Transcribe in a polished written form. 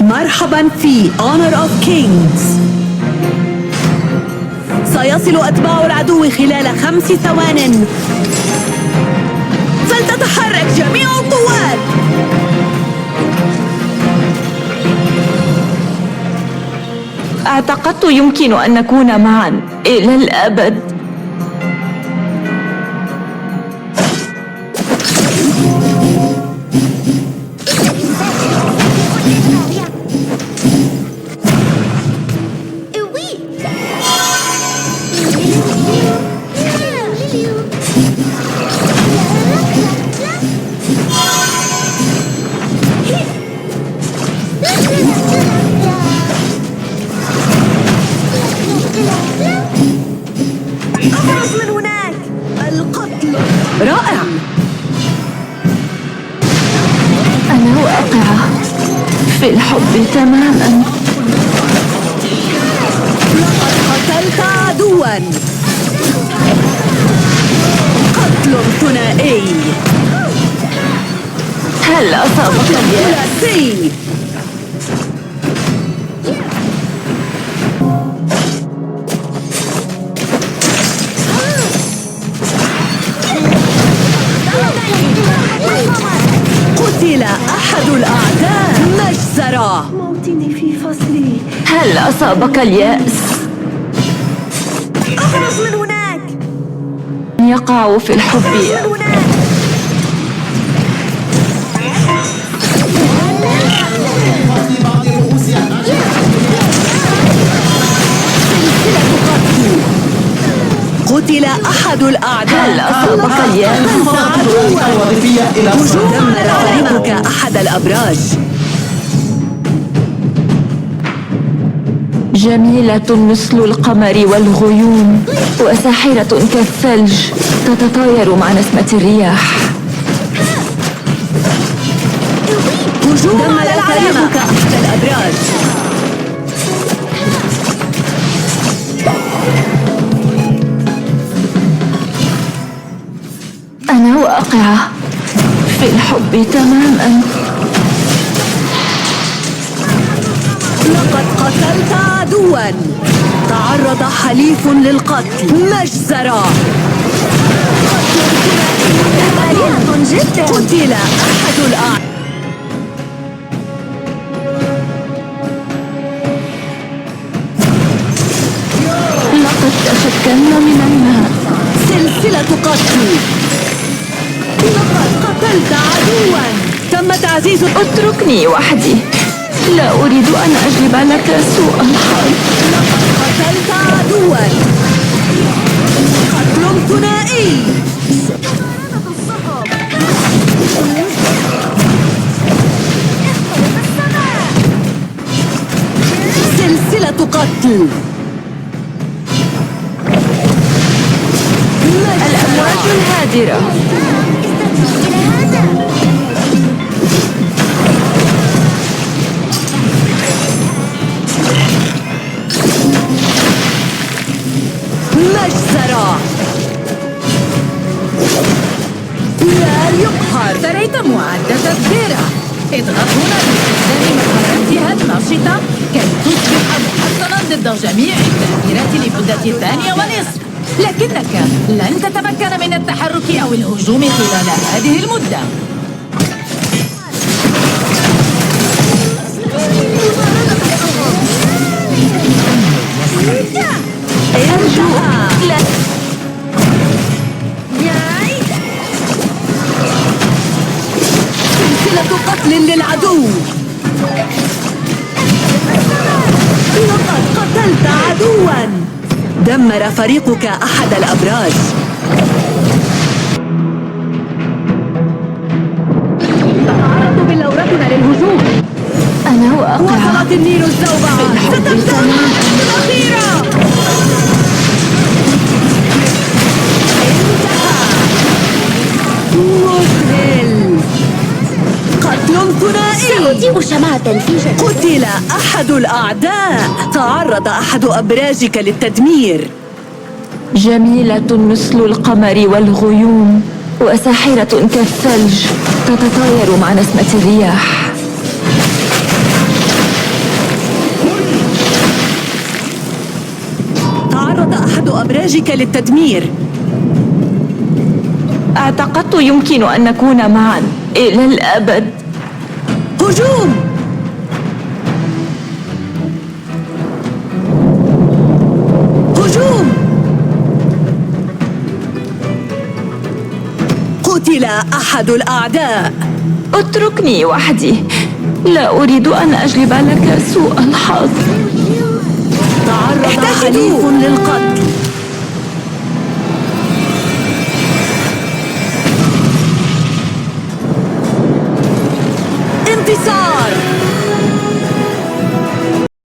مرحبا في Honor of Kings. سيصل أتباع العدو خلال 5 ثوان. فلتتحرك جميع القوات. اعتقدت يمكن أن نكون معا إلى الأبد. أخرج من هناك. القتل رائع. أنا واقعة في الحب تماما. لقد قتلت عدوا. قتل ثنائي. هل أصابك اليأس؟ ثلاثي. قتل أحد الأعداء. مجزرة. موتني في فصلي. هل أصابك اليأس؟ أخرج من هناك. يقع في الحب. من هناك. قتل أحد الأعداء. هل أصابك اليأس؟ دمر فريقك أحد الأبراج. جميلة مثل القمر والغيوم وساحرة كالثلج تتطاير مع نسمة الرياح. دمر فريقك أحد الأبراج. أنا واقعة في الحب تماما. لقد قتلت عدوا. تعرض حليف للقتل. مجزرة. قتل أحد الأعداء. لقد تشكلنا من الماء. سلسلة قتل. لقد قتلت عدوا. تم تعزيز. اتركني وحدي، لا أريد أن أجلب لك سوء الحظ. لقد قتلت عدوا. قتل ثنائي. سلسلة قتل. الأمواج الهادرة. مجزرة. لا يقهر. اشتريت معدة الدرع. اضغط هنا باستخدام مهاراتها النشطة كي تصبح محصنا ضد جميع التأثيرات لمدة 2.5 ثانية. لكنك لن تتمكن من التحرك أو الهجوم خلال هذه المدة. أرجوك لا. سلسلة قتل للعدو. لقد قتلت عدوا. دمر فريقك أحد الأبراج. تتعرض بلورتنا للهجوم. أنا واقعة وصلت النيل الزوبعة. ستبدأ المعركة الأخيرة. مذهل. قتل ثنائي. سأجيب شمعة في قتل أحد الأعداء. تعرض أحد أبراجك للتدمير. جميلة مثل القمر والغيوم وساحرة كالثلج تتطاير مع نسمة الرياح. تعرض أحد أبراجك للتدمير. اعتقدت يمكن أن نكون معا إلى الأبد. هجوم! هجوم! قتل أحد الأعداء. اتركني وحدي، لا أريد أن أجلب لك سوء الحظ. تعرض حليف للقتل.